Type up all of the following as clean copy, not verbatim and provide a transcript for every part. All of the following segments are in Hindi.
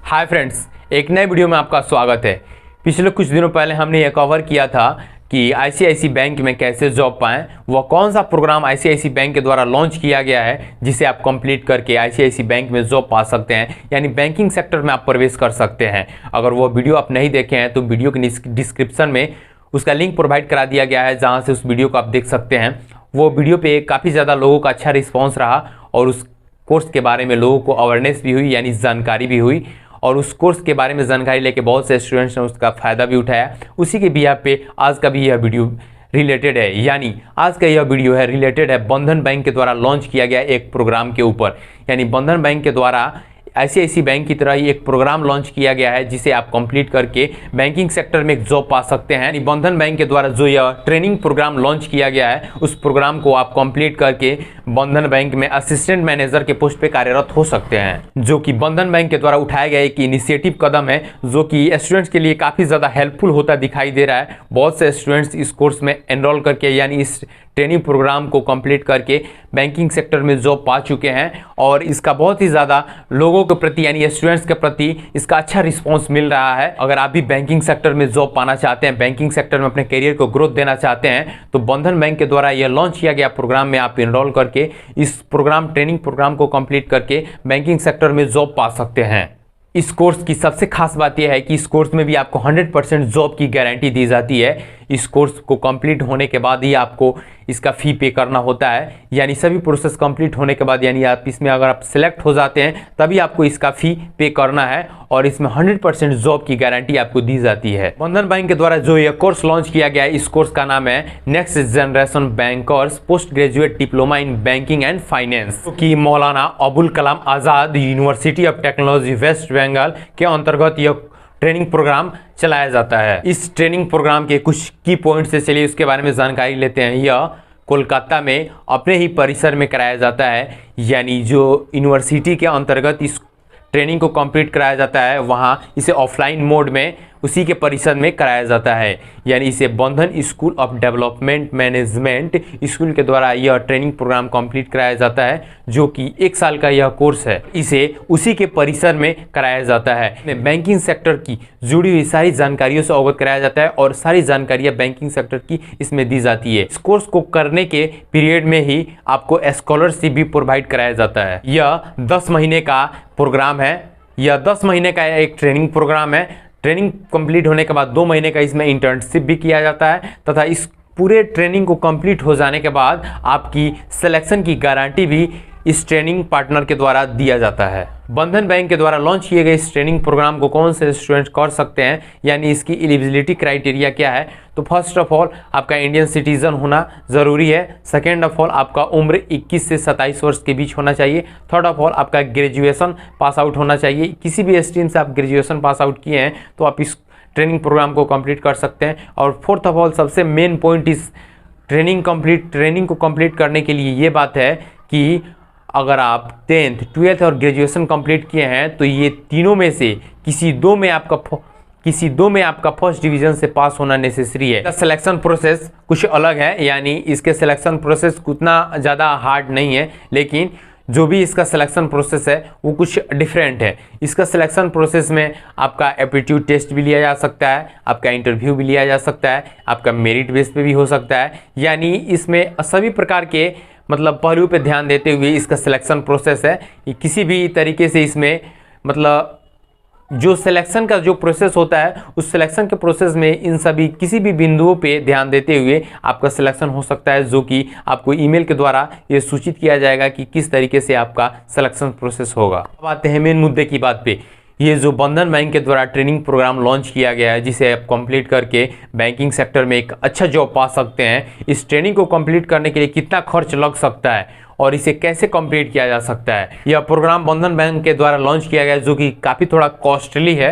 हाय फ्रेंड्स, एक नए वीडियो में आपका स्वागत है। पिछले कुछ दिनों पहले हमने ये कवर किया था कि आईसीआईसी बैंक में कैसे जॉब पाएं। वह कौन सा प्रोग्राम आईसीआईसी बैंक के द्वारा लॉन्च किया गया है जिसे आप कंप्लीट करके आईसीआईसी बैंक में जॉब पा सकते हैं, यानी बैंकिंग सेक्टर में आप प्रवेश कर सकते हैं। अगर वो वीडियो आप नहीं देखे हैं तो वीडियो के डिस्क्रिप्शन में उसका लिंक प्रोवाइड करा दिया गया है, जहाँ से उस वीडियो को आप देख सकते हैं। वो वीडियो पे काफ़ी ज़्यादा लोगों का अच्छा रिस्पॉन्स रहा और उस कोर्स के बारे में लोगों को अवेयरनेस भी हुई, यानी जानकारी भी हुई, और उस कोर्स के बारे में जानकारी लेके बहुत से स्टूडेंट्स ने उसका फ़ायदा भी उठाया। उसी के बिहाफ पे आज का भी यह वीडियो रिलेटेड है, यानी आज का यह वीडियो है रिलेटेड है बंधन बैंक के द्वारा लॉन्च किया गया एक प्रोग्राम के ऊपर। यानी बंधन बैंक के द्वारा आईसीआईसी बैंक की तरह ही एक प्रोग्राम लॉन्च किया गया है जिसे आप कंप्लीट करके बैंकिंग सेक्टर में एक जॉब पा सकते हैं। बंधन बैंक के द्वारा जो यह ट्रेनिंग प्रोग्राम लॉन्च किया गया है उस प्रोग्राम को आप कंप्लीट करके बंधन बैंक में असिस्टेंट मैनेजर के पोस्ट पे कार्यरत हो सकते हैं, जो कि बंधन बैंक के द्वारा उठाया गया एक इनिशिएटिव कदम है जो कि स्टूडेंट्स के लिए काफ़ी ज़्यादा हेल्पफुल होता दिखाई दे रहा है। बहुत से स्टूडेंट्स इस कोर्स में एनरोल करके यानी इस ट्रेनिंग प्रोग्राम को कंप्लीट करके बैंकिंग सेक्टर में जॉब पा चुके हैं और इसका बहुत ही ज़्यादा लोगों के प्रति यानी स्टूडेंट्स के प्रति इसका अच्छा रिस्पांस मिल रहा है। अगर आप भी बैंकिंग सेक्टर में जॉब पाना चाहते हैं, बैंकिंग सेक्टर में अपने करियर को ग्रोथ देना चाहते हैं, तो बंधन बैंक के द्वारा यह लॉन्च किया गया प्रोग्राम में आप इनरोल करके इस ट्रेनिंग प्रोग्राम को कंप्लीट करके बैंकिंग सेक्टर में जॉब पा सकते हैं। इस कोर्स की सबसे खास बात यह है कि इस कोर्स में भी आपको 100% जॉब की गारंटी दी जाती है। इस कोर्स को कंप्लीट होने के बाद ही आपको इसका फ़ी पे करना होता है, यानी सभी प्रोसेस कंप्लीट होने के बाद, यानी आप इसमें अगर आप सिलेक्ट हो जाते हैं तभी आपको इसका फ़ी पे करना है और इसमें 100% जॉब की गारंटी आपको दी जाती है। बंधन बैंक के द्वारा जो यह कोर्स लॉन्च किया गया है, इस कोर्स का नाम है next generation bankers post graduate diploma in banking and finance, कि Maulana Abul Kalam Azad university of technology West Bengal के अंतर्गत यह ट्रेनिंग प्रोग्राम चलाया जाता है। इस ट्रेनिंग प्रोग्राम के कुछ की पॉइंट्स से चलिए उसके बारे में जानकारी लेते हैं। यह कोलकाता में अपने ही परिसर में कराया जाता है, यानी जो यूनिवर्सिटी के अंतर्गत इस ट्रेनिंग को कंप्लीट कराया जाता है वहाँ इसे ऑफलाइन मोड में उसी के परिसर में कराया जाता है, यानी इसे बंधन school of development management school के द्वारा यह ट्रेनिंग प्रोग्राम कंप्लीट कराया जाता है, जो कि 1 साल का यह कोर्स है। इसे उसी के परिसर में कराया जाता है। बैंकिंग सेक्टर की जुड़ी हुई सारी जानकारियों से अवगत कराया जाता है और सारी जानकारियाँ बैंकिंग सेक्टर की इसमें दी जाती है। इस कोर्स को करने के पीरियड में ही आपको स्कॉलरशिप भी प्रोवाइड कराया जाता है। यह 10 महीने का प्रोग्राम है। यह 10 महीने का एक ट्रेनिंग प्रोग्राम है। ट्रेनिंग कंप्लीट होने के बाद 2 महीने का इसमें इंटर्नशिप भी किया जाता है तथा इस पूरे ट्रेनिंग को कंप्लीट हो जाने के बाद आपकी सिलेक्शन की गारंटी भी इस ट्रेनिंग पार्टनर के द्वारा दिया जाता है। बंधन बैंक के द्वारा लॉन्च किए गए इस ट्रेनिंग प्रोग्राम को कौन से स्टूडेंट्स कर सकते हैं, यानी इसकी एलिजिबिलिटी क्राइटेरिया क्या है, तो फर्स्ट ऑफ ऑल आपका इंडियन सिटीजन होना ज़रूरी है। सेकेंड ऑफ ऑल आपका उम्र 21 से 27 वर्ष के बीच होना चाहिए। थर्ड ऑफ ऑल आपका ग्रेजुएशन पास आउट होना चाहिए। किसी भी स्ट्रीम से आप ग्रेजुएशन पास आउट किए हैं तो आप इस ट्रेनिंग प्रोग्राम को कंप्लीट कर सकते हैं। और फोर्थ ऑफ ऑल सबसे मेन पॉइंट इस ट्रेनिंग को कंप्लीट करने के लिए ये बात है कि अगर आप 10th 12th और ग्रेजुएशन कंप्लीट किए हैं तो ये तीनों में से किसी दो में आपका फर्स्ट डिवीजन से पास होना नेसेसरी है। सिलेक्शन प्रोसेस कुछ अलग है, यानी इसके सिलेक्शन प्रोसेस उतना ज़्यादा हार्ड नहीं है, लेकिन जो भी इसका सिलेक्शन प्रोसेस है वो कुछ डिफरेंट है। इसका सिलेक्शन प्रोसेस में आपका एप्टीट्यूड टेस्ट भी लिया जा सकता है, आपका इंटरव्यू भी लिया जा सकता है, आपका मेरिट बेस पे भी हो सकता है, यानी इसमें सभी प्रकार के पहलू पे ध्यान देते हुए इसका सिलेक्शन प्रोसेस है। किसी भी तरीके से इसमें जो सिलेक्शन का जो प्रोसेस होता है उस सिलेक्शन के प्रोसेस में इन सभी किसी भी बिंदुओं पे ध्यान देते हुए आपका सिलेक्शन हो सकता है, जो कि आपको ईमेल के द्वारा ये सूचित किया जाएगा कि किस तरीके से आपका सिलेक्शन प्रोसेस होगा। अब आते हैं मेन मुद्दे की बात पे। ये जो बंधन बैंक के द्वारा ट्रेनिंग प्रोग्राम लॉन्च किया गया है जिसे आप कंप्लीट करके बैंकिंग सेक्टर में एक अच्छा जॉब पा सकते हैं, इस ट्रेनिंग को कंप्लीट करने के लिए कितना खर्च लग सकता है और इसे कैसे कंप्लीट किया जा सकता है। यह प्रोग्राम बंधन बैंक के द्वारा लॉन्च किया गया है जो कि काफ़ी थोड़ा कॉस्टली है,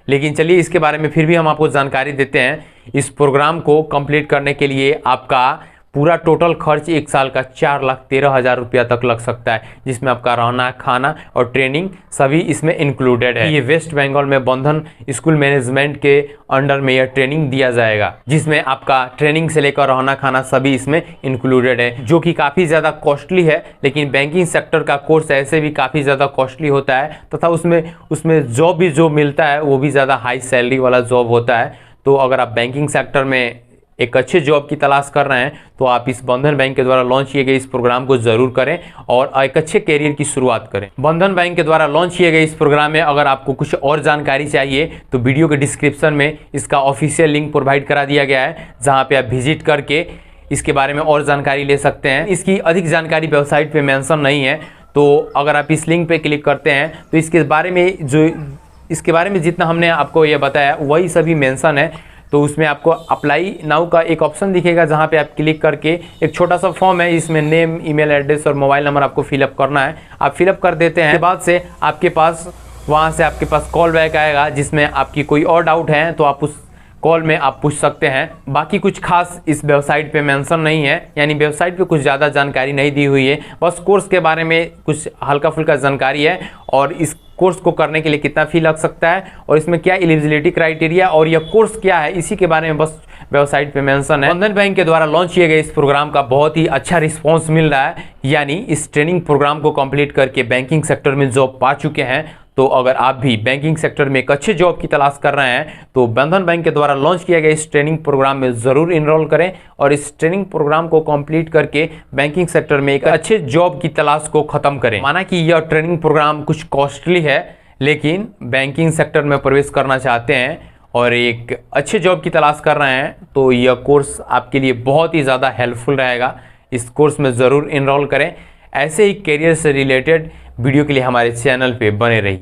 लेकिन चलिए इसके बारे में फिर भी हम आपको जानकारी देते हैं। इस प्रोग्राम को कंप्लीट करने के लिए आपका पूरा टोटल खर्च 1 साल का 4,13,000 रुपया तक लग सकता है, जिसमें आपका रहना, खाना और ट्रेनिंग सभी इसमें इंक्लूडेड है। ये वेस्ट बंगाल में बंधन स्कूल मैनेजमेंट के अंडर में यह ट्रेनिंग दिया जाएगा, जिसमें आपका ट्रेनिंग से लेकर रहना, खाना सभी इसमें इंक्लूडेड है, जो कि काफ़ी ज़्यादा कॉस्टली है। लेकिन बैंकिंग सेक्टर का कोर्स ऐसे भी काफ़ी ज़्यादा कॉस्टली होता है, तथा उसमें जॉब भी जो मिलता है वो भी ज़्यादा हाई सैलरी वाला जॉब होता है। तो अगर आप बैंकिंग सेक्टर में एक अच्छे जॉब की तलाश कर रहे हैं तो आप इस बंधन बैंक के द्वारा लॉन्च किए गए इस प्रोग्राम को जरूर करें और एक अच्छे करियर की शुरुआत करें। बंधन बैंक के द्वारा लॉन्च किए गए इस प्रोग्राम में अगर आपको कुछ और जानकारी चाहिए तो वीडियो के डिस्क्रिप्शन में इसका ऑफिशियल लिंक प्रोवाइड करा दिया गया है, जहाँ पे आप विजिट करके इसके बारे में और जानकारी ले सकते हैं। इसकी अधिक जानकारी वेबसाइट पे मेंशन नहीं है, तो अगर आप इस लिंक पे क्लिक करते हैं तो इसके बारे में जितना हमने आपको ये बताया वही सभी मेंशन है। तो उसमें आपको अप्लाई नाउ का एक ऑप्शन दिखेगा, जहाँ पे आप क्लिक करके एक छोटा सा फॉर्म है, इसमें नेम, ईमेल एड्रेस और मोबाइल नंबर आपको फिलअप करना है। आप फिलअप कर देते हैं, उसके बाद से आपके पास कॉल बैक आएगा, जिसमें आपकी कोई और डाउट है तो आप उस कॉल में आप पूछ सकते हैं। बाकी कुछ खास इस वेबसाइट पे मेंशन नहीं है, यानी वेबसाइट पे कुछ ज़्यादा जानकारी नहीं दी हुई है, बस कोर्स के बारे में कुछ हल्का फुल्का जानकारी है और इस कोर्स को करने के लिए कितना फी लग सकता है और इसमें क्या एलिजिबिलिटी क्राइटेरिया और यह कोर्स क्या है, इसी के बारे में बस वेबसाइट पे मेंशन है। बंधन बैंक के द्वारा लॉन्च किए गए इस प्रोग्राम का बहुत ही अच्छा रिस्पॉन्स मिल रहा है, यानी इस ट्रेनिंग प्रोग्राम को कंप्लीट करके बैंकिंग सेक्टर में जॉब पा चुके हैं। तो अगर आप भी बैंकिंग सेक्टर में एक अच्छे जॉब की तलाश कर रहे हैं तो बंधन बैंक के द्वारा लॉन्च किया गया इस ट्रेनिंग प्रोग्राम में ज़रूर इनरोल करें और इस ट्रेनिंग प्रोग्राम को कंप्लीट करके बैंकिंग सेक्टर में एक अच्छे जॉब की तलाश को ख़त्म करें। माना कि यह ट्रेनिंग प्रोग्राम कुछ कॉस्टली है, लेकिन बैंकिंग सेक्टर में प्रवेश करना चाहते हैं और एक अच्छे जॉब की तलाश कर रहे हैं तो यह कोर्स आपके लिए बहुत ही ज़्यादा हेल्पफुल रहेगा। इस कोर्स में ज़रूर इनरोल करें। ऐसे ही करियर से रिलेटेड वीडियो के लिए हमारे चैनल पे बने रहिए।